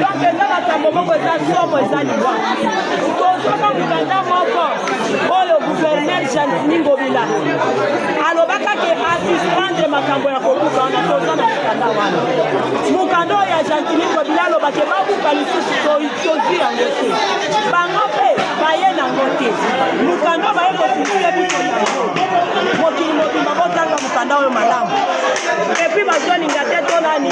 donc eza makambo moko eza somo eza liwa tozoma mokanda moko oyo guverner Jantini Ngobila alobaka ke asuspendre makambo ya kobuka wana toza na mokanda wana mokanda oyo ya Jantini Ngobila alobake babuka lisusu tozwi yango te bango mpe baye nango te mokanda baye kofisile biso yango mokili mobimba botanga mokanda oyo malamu epuis bazolinga te tonani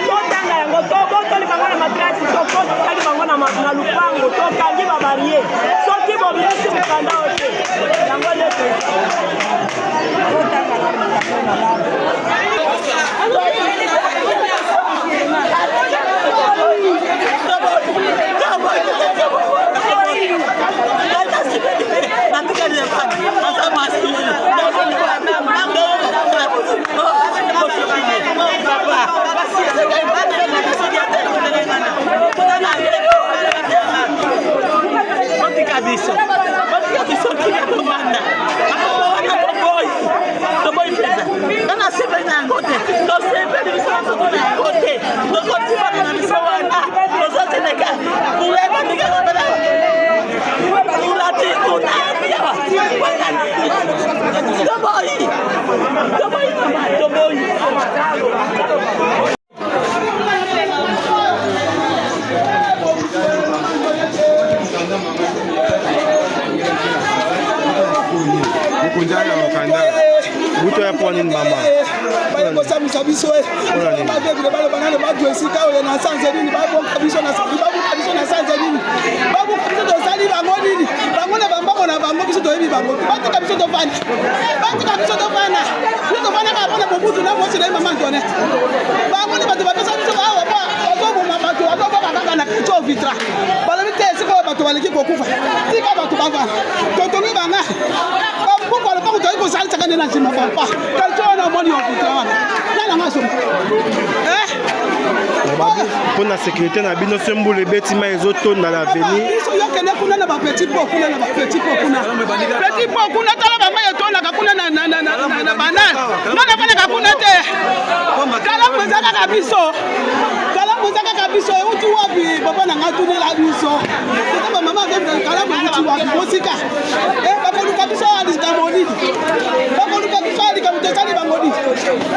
totanga yango tobotoli bango na maklasi tokotali bango na lupango tokangi babarie soki bobilisi mokanda oyo te yango nde totanga na mokanda malamu Buto ya poni mama. Bale kosa musabiso e. Ba vivre bale banane ba dwesika o na sanze nini ba bo kabiso na sanze nini. Ba bo kabiso to sali bango nini. Bango na bambako na bango biso to yebi bango. Ba to kabiso to fana. Ba to kabiso to fana. Ni to fana ka bona bobutu na mo sele mama ndone. Bango ni bato ba pesa biso ba wa ba. Ozo bo mama to ozo ba kaka na kicho vitra. Bale bite siko bato baleki kokufa. Tika bato ba fana. To to ni banga. Pourquoi le pas que vous allez faire dans le papa quand tu as un moni au putain là la maison pour la sécurité na bino sembo le betima ezoto na l'avenir ils sont là que kuna na ba petit pot kuna na ba petit pot kuna tala ba mai to na kuna na banana na fana ka kuna te kala muzaka kabiso uti wapi papa na ngatu ni la biso kama mama vile kala uti wapi mosika papa kabiso alikamoni bako kabiso alikamtesani bangoni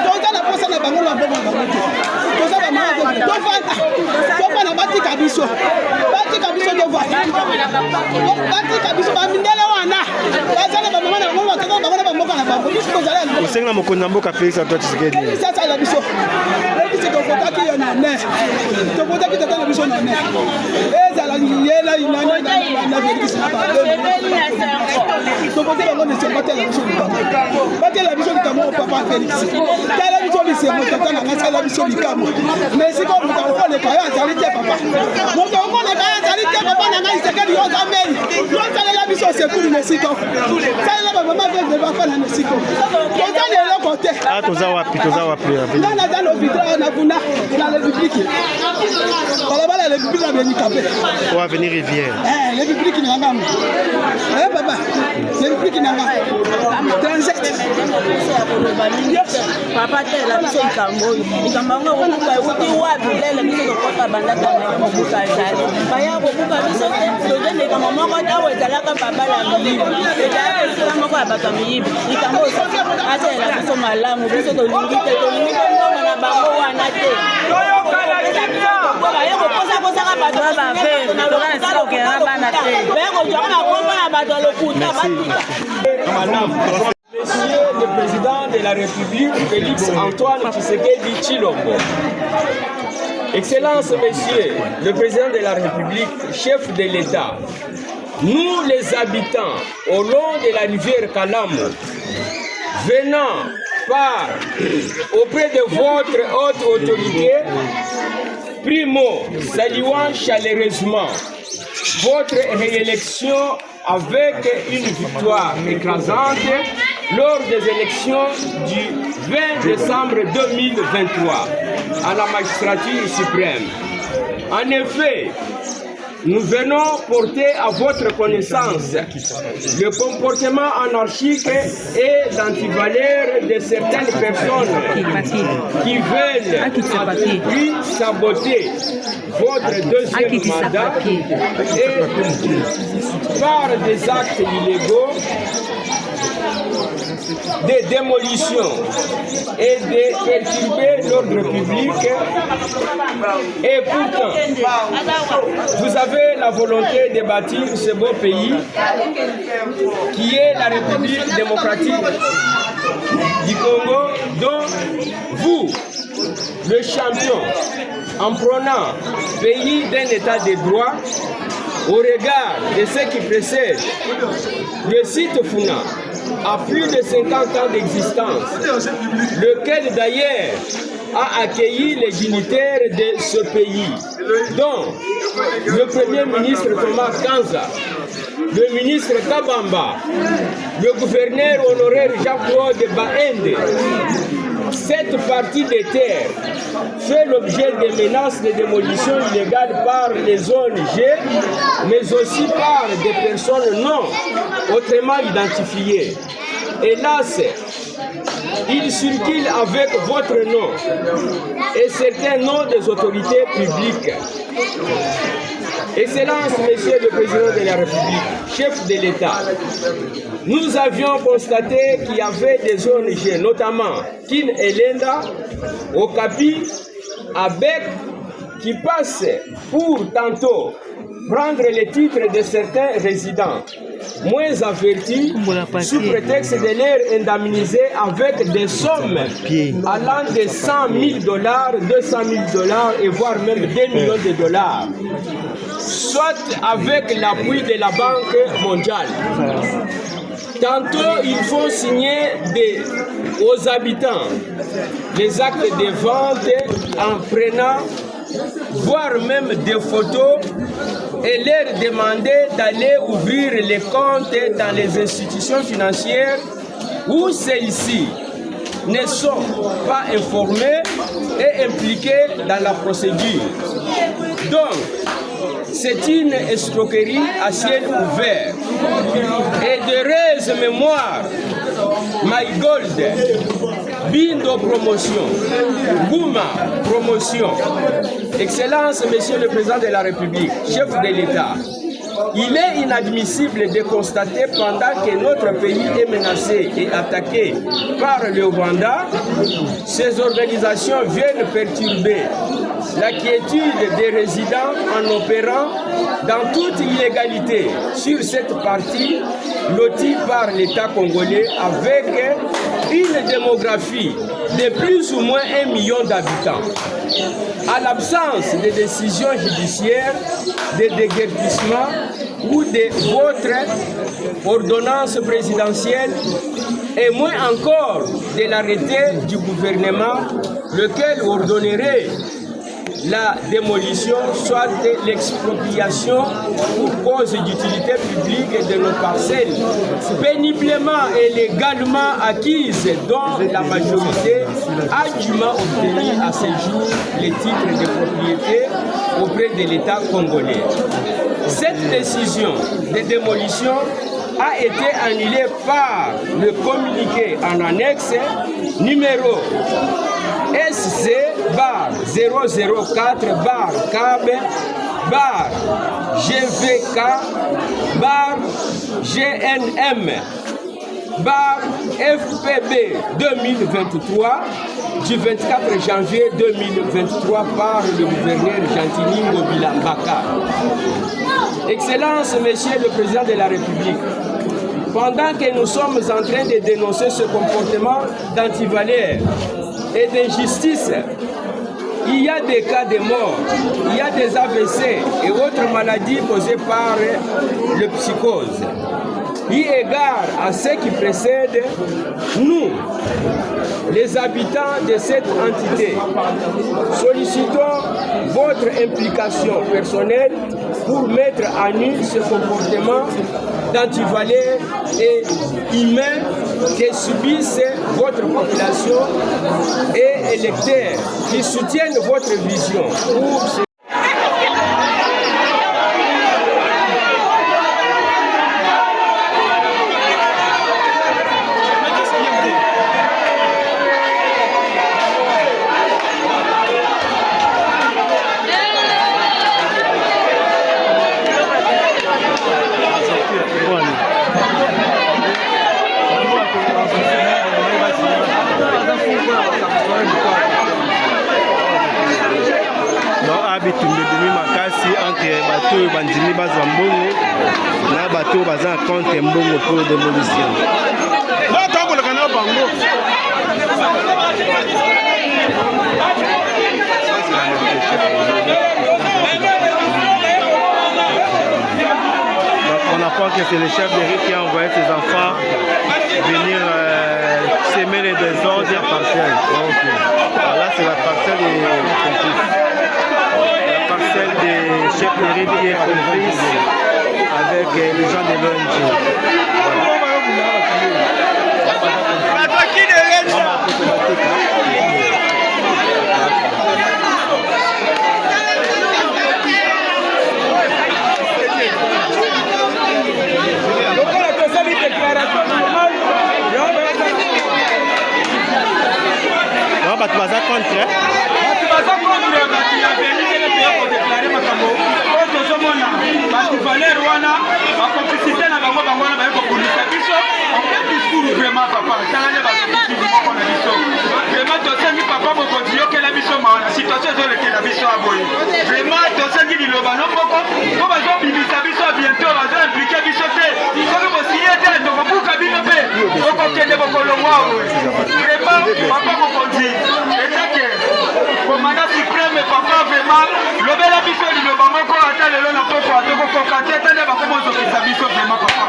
toza na posa na bango la bongo bango toza ba mama to na bati kabiso dova bati kabiso ba mindele wana bazana ba mama na bango bataka bango na mboka na bango biso zala usenga mokonza mboka Félix Antoine Tshisekedi sasa la biso biso to fotaki yo na ne to fotaki tata na biso na ne ezala yela inana na Félix na ba to fotaki bango ne se batela biso batela biso kamo papa Félix tala biso bise mo tata na ngasa la biso bikamo mais si ko muta ko le kaya azali te papa moto ko le kaya azali te papa na ngai sekedi yo zameli yo tala la biso se kuli mesiko tala ba mama veve ba fana mesiko to tala le côté toza wapi na dans le vitre na buna dans le public bala le public na benikape au avenir rivière le public ni ngam papa le public na ngam transit papa te la biso ikambo ko uti wapi lele biso ko bandaka na mobuka ezali baya kobuka biso te tozende kama moko tawo ezalaka papa la miyibi ezalaka moko abaka miyibi ikambo ate la biso malamu biso tolingi ndongo na bango wana te baya koposa kosaka bato baya kojoka na kombo na bato lokuta batuka. Monsieur le Président de la République, Félix Antoine Tshisekedi Tshilombo. Excellences, Messieurs, le Président de la République, chef de l'État, nous les habitants au long de la rivière Kalamu, venant auprès de votre haute autorité, primo, saluant chaleureusement votre réélection avec une victoire écrasante lors des élections du 20 décembre 2023 à la magistrature suprême. En effet, nous venons porter à votre connaissance le comportement anarchique et antivaleur de certaines personnes qui veulent à tout prix saboter votre deuxième mandat et par des actes illégaux, des démolitions et de perturber l'ordre public. Et pourtant, vous avez la volonté de bâtir ce beau pays qui est la République démocratique du Congo, dont vous, le champion, en prônant pays d'un état de droit, au regard de ce qui précède, le site Funa a plus de 50 ans d'existence, lequel d'ailleurs a accueilli les dignitaires de ce pays, dont le Premier ministre Thomas Kanza, le ministre Kabamba, le gouverneur honoraire Jean-Claude Baende. Cette partie des terres fait l'objet de menaces de démolition illégale par les ONG, mais aussi par des personnes non autrement identifiées. Hélas, il circule avec votre nom et certains noms des autorités publiques. Excellence, Monsieur le Président de la République, chef de l'État, nous avions constaté qu'il y avait des ONG, notamment Kin Elenda, Okapi, Abek, qui passent pour tantôt prendre les titres de certains résidents moins avertis sous prétexte de les indemniser avec des sommes allant de 100 000 $, 200 000 $ et voire même 2 millions de dollars, soit avec l'appui de la Banque mondiale. Tantôt, ils font signer aux habitants les actes de vente en prenant, voire même des photos, et leur demander d'aller ouvrir les comptes dans les institutions financières où celles-ci ne sont pas informées et impliquées dans la procédure. Donc, c'est une escroquerie à ciel ouvert. Et d'heureuse mémoire, My Gold, Bindo Promotion, Gouma Promotion. Excellence, Monsieur le Président de la République, chef de l'État, il est inadmissible de constater pendant que notre pays est menacé et attaqué par le Rwanda, ces organisations viennent perturber la quiétude des résidents en opérant dans toute illégalité sur cette partie lotie par l'État congolais avec une démographie de plus ou moins 1 million d'habitants. À l'absence de décisions judiciaires, de déguerpissement ou de votre ordonnance présidentielle, et moins encore de l'arrêté du gouvernement, lequel ordonnerait la démolition, soit l'expropriation pour cause d'utilité publique de nos parcelles, péniblement et légalement acquises, dont la majorité a dûment obtenu à ce jour les titres de propriété auprès de l'État congolais. Cette décision de démolition a été annulée par le communiqué en annexe numéro SC-GVK-GNM-FPB 2023 du 24 janvier 2023 par le gouverneur Gentini Ngobila Mbaka. Excellence, Monsieur le Président de la République, pendant que nous sommes en train de dénoncer ce comportement d'antivaleur et d'injustice, il y a des cas de mort, il y a des AVC et autres maladies causées par le psychose. Eu égard à ce qui précède, nous, les habitants de cette entité, sollicitons votre implication personnelle pour mettre à nu ce comportement d'antivaleur et humain que subissent votre population et électeurs qui soutiennent votre vision pour ce bitumba ebimi makasi entre bato oyo bandimi bazwa mbongo na bato oyo baza na compte mbongo pour démolition. Batambolaka na bango. On apprend que c'est le chef de rue qui a envoyé ses enfants venir s'aimer les désordres à parcelle. Voilà, c'est la parcelle des chefs de rue qui est comprise avec les gens de l'ONG. Non, bah tu vas à contre. Tu vas à contre, tu as venu pour déclarer ma camo. Autre chose, parce que Valère Wana, ma complicité n'a pas Wana, mais pour nous faire on fait discours vraiment, papa. Ça n'a pas vraiment, tu sais, papa, mon continuer que la mission, la situation est que la mission a boyé. Vraiment, tu sais, qu'il y a le ballon, pourquoi on va jouer sa mission bientôt, on va impliquer mission. Il faut que vous signiez, donc vous cabinez, vous comptez vos colons. Vraiment, papa, mon continuer. Commandant suprême, papa, vraiment, le bel habitué, le maman, quand on attend le long, on peut faire de vos concateurs, on va commencer à s'habituer vraiment, papa.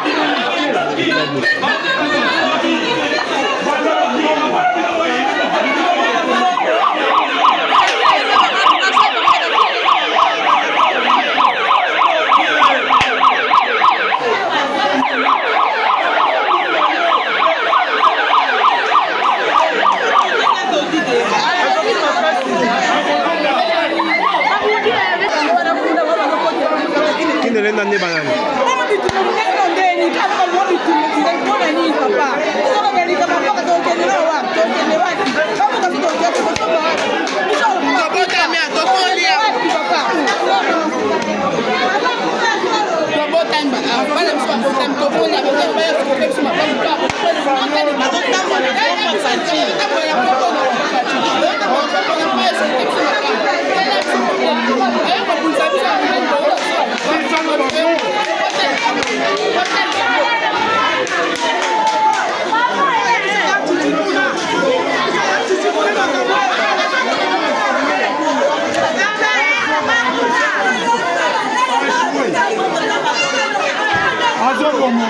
Azul como